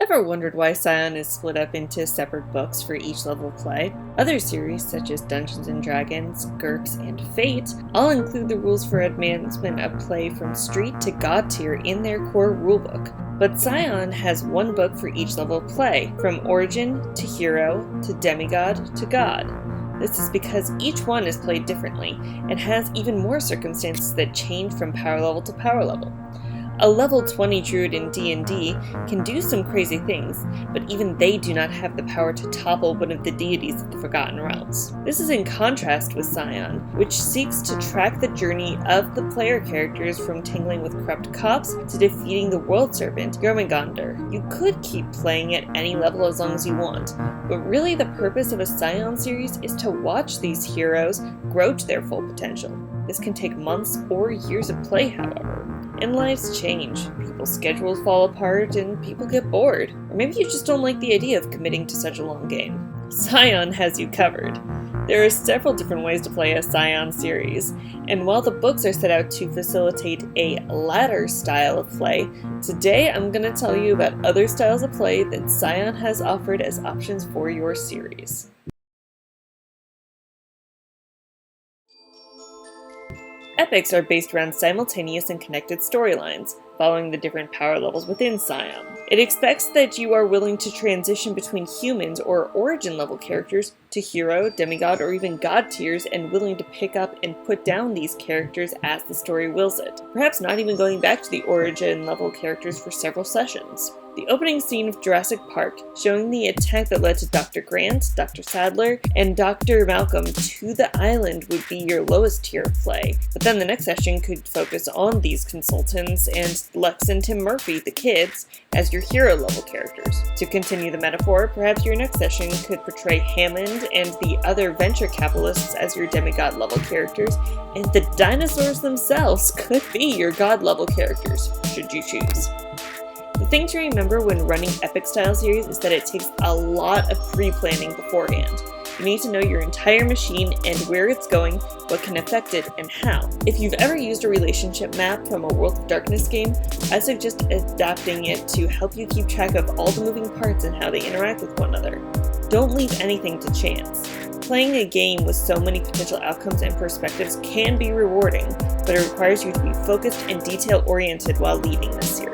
Ever wondered why Scion is split up into separate books for each level of play? Other series, such as Dungeons & Dragons, GURPS, and Fate, all include the rules for advancement of play from Street to God tier in their core rulebook. But Scion has one book for each level of play, from Origin to Hero to Demigod to God. This is because each one is played differently, and has even more circumstances that change from power level to power level. A level 20 druid in D&D can do some crazy things, but even they do not have the power to topple one of the deities of the Forgotten Realms. This is in contrast with Scion, which seeks to track the journey of the player characters from tangling with corrupt cops to defeating the world serpent, Jormungandr. You could keep playing at any level as long as you want, but really the purpose of a Scion series is to watch these heroes grow to their full potential. This can take months or years of play, however. And lives change, people's schedules fall apart, and people get bored. Or maybe you just don't like the idea of committing to such a long game. Scion has you covered. There are several different ways to play a Scion series, and while the books are set out to facilitate a ladder style of play, today I'm going to tell you about other styles of play that Scion has offered as options for your series. Epics are based around simultaneous and connected storylines, following the different power levels within Scion. It expects that you are willing to transition between humans or origin level characters to hero, demigod, or even god tiers, and willing to pick up and put down these characters as the story wills it, perhaps not even going back to the origin level characters for several sessions. The opening scene of Jurassic Park, showing the attack that led to Dr. Grant, Dr. Sadler, and Dr. Malcolm to the island, would be your lowest tier of play, but then the next session could focus on these consultants and Lex and Tim Murphy, the kids, as your hero level characters. To continue the metaphor, perhaps your next session could portray Hammond and the other venture capitalists as your demigod level characters, and the dinosaurs themselves could be your god level characters, should you choose. The thing to remember when running epic style series is that it takes a lot of pre-planning beforehand. You need to know your entire machine and where it's going, what can affect it, and how. If you've ever used a relationship map from a World of Darkness game, I suggest adapting it to help you keep track of all the moving parts and how they interact with one another. Don't leave anything to chance. Playing a game with so many potential outcomes and perspectives can be rewarding, but it requires you to be focused and detail-oriented while leading this series.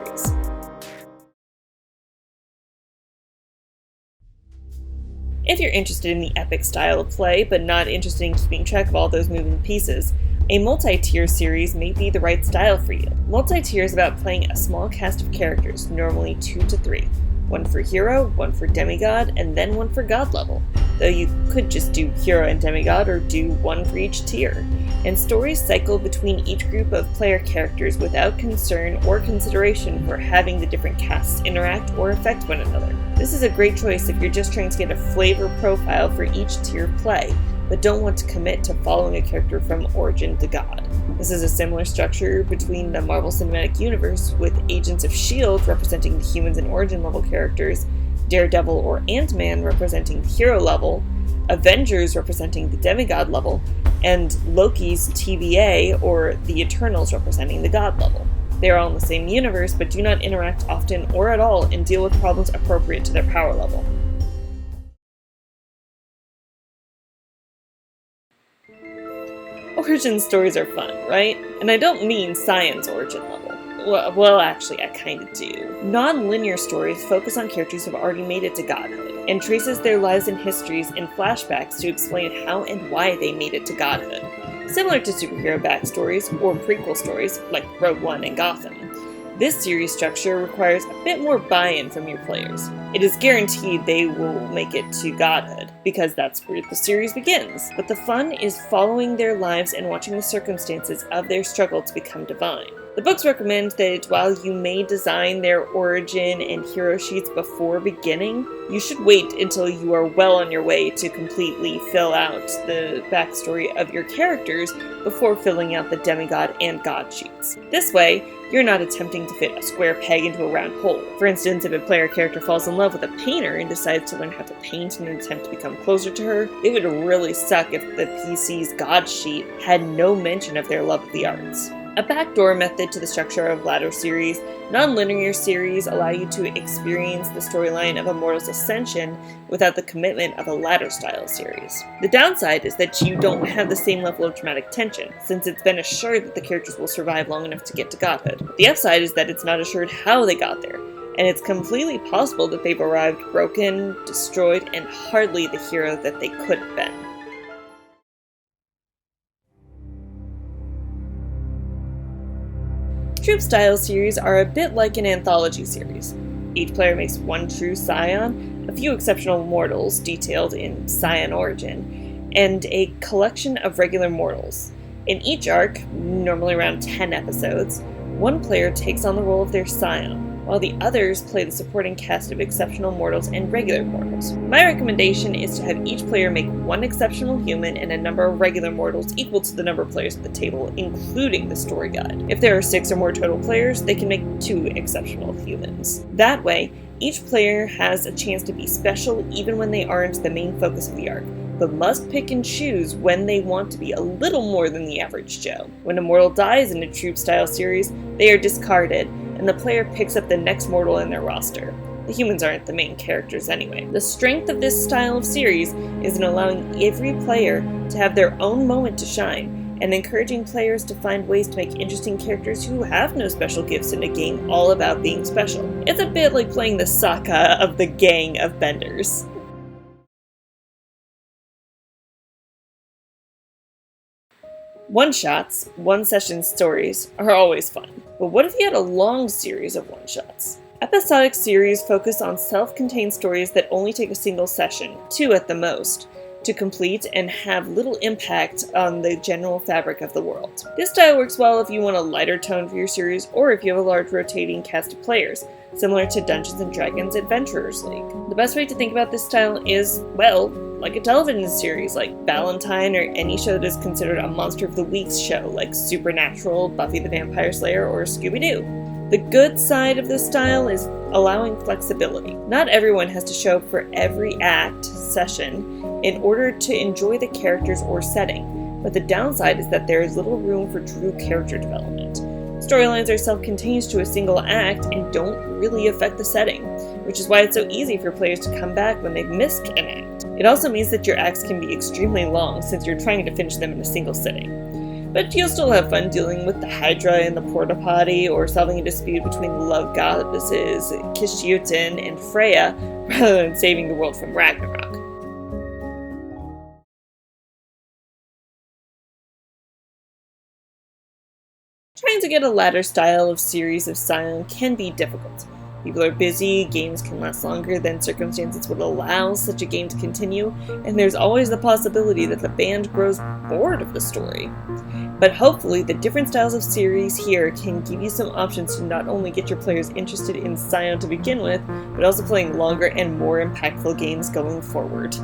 If you're interested in the epic style of play, but not interested in keeping track of all those moving pieces, a multi-tier series may be the right style for you. Multi-tier is about playing a small cast of characters, normally 2 to 3. One for hero, one for demigod, and then one for god level. Though you could just do hero and demigod, or do one for each tier. And stories cycle between each group of player characters without concern or consideration for having the different casts interact or affect one another. This is a great choice if you're just trying to get a flavor profile for each tier of play, but don't want to commit to following a character from origin to god. This is a similar structure between the Marvel Cinematic Universe, with Agents of S.H.I.E.L.D. representing the humans and origin level characters, Daredevil or Ant-Man representing the hero level, Avengers representing the demigod level, and Loki's TVA or the Eternals representing the god level. They are all in the same universe, but do not interact often or at all and deal with problems appropriate to their power level. Origin stories are fun, right? And I don't mean Scion's origin level. Well, actually, I kinda do. Nonlinear stories focus on characters who have already made it to godhood, and traces their lives and histories in flashbacks to explain how and why they made it to godhood. Similar to superhero backstories or prequel stories like Rogue One and Gotham. This series structure requires a bit more buy-in from your players. It is guaranteed they will make it to godhood, because that's where the series begins. But the fun is following their lives and watching the circumstances of their struggle to become divine. The books recommend that while you may design their origin and hero sheets before beginning, you should wait until you are well on your way to completely fill out the backstory of your characters before filling out the demigod and god sheets. This way, you're not attempting to fit a square peg into a round hole. For instance, if a player character falls in love with a painter and decides to learn how to paint in an attempt to become closer to her, it would really suck if the PC's god sheet had no mention of their love of the arts. A backdoor method to the structure of ladder series, nonlinear series allow you to experience the storyline of a mortal's ascension without the commitment of a ladder-style series. The downside is that you don't have the same level of dramatic tension, since it's been assured that the characters will survive long enough to get to godhood. The upside is that it's not assured how they got there, and it's completely possible that they've arrived broken, destroyed, and hardly the hero that they could have been. Troupe-style series are a bit like an anthology series. Each player makes one true Scion, a few exceptional mortals detailed in Scion origin, and a collection of regular mortals. In each arc, normally around 10 episodes, one player takes on the role of their Scion, while the others play the supporting cast of exceptional mortals and regular mortals. My recommendation is to have each player make one exceptional human and a number of regular mortals equal to the number of players at the table, including the story guide. If there are 6 or more total players, they can make 2 exceptional humans. That way, each player has a chance to be special even when they aren't the main focus of the arc, but must pick and choose when they want to be a little more than the average Joe. When a mortal dies in a Troupe-style series, they are discarded, and the player picks up the next mortal in their roster. The humans aren't the main characters anyway. The strength of this style of series is in allowing every player to have their own moment to shine, and encouraging players to find ways to make interesting characters who have no special gifts in a game all about being special. It's a bit like playing the Sokka of the gang of benders. One-shots, one-session stories, are always fun. But what if you had a long series of one-shots? Episodic series focus on self-contained stories that only take a single session, 2 at the most, to complete and have little impact on the general fabric of the world. This style works well if you want a lighter tone for your series or if you have a large rotating cast of players, similar to Dungeons & Dragons Adventurers League. The best way to think about this style is, well, like a television series like Valentine or any show that is considered a Monster of the Week show like Supernatural, Buffy the Vampire Slayer, or Scooby-Doo. The good side of this style is allowing flexibility. Not everyone has to show up for every act session in order to enjoy the characters or setting, but the downside is that there is little room for true character development. Storylines are self-contained to a single act and don't really affect the setting, which is why it's so easy for players to come back when they've missed an act. It also means that your acts can be extremely long since you're trying to finish them in a single sitting. But you'll still have fun dealing with the Hydra in the porta potty or solving a dispute between the love goddesses Kishiuten and Freya rather than saving the world from Ragnarok. Trying to get a ladder style of series of Scion can be difficult. People are busy, games can last longer than circumstances would allow such a game to continue, and there's always the possibility that the band grows bored of the story. But hopefully the different styles of series here can give you some options to not only get your players interested in Scion to begin with, but also playing longer and more impactful games going forward.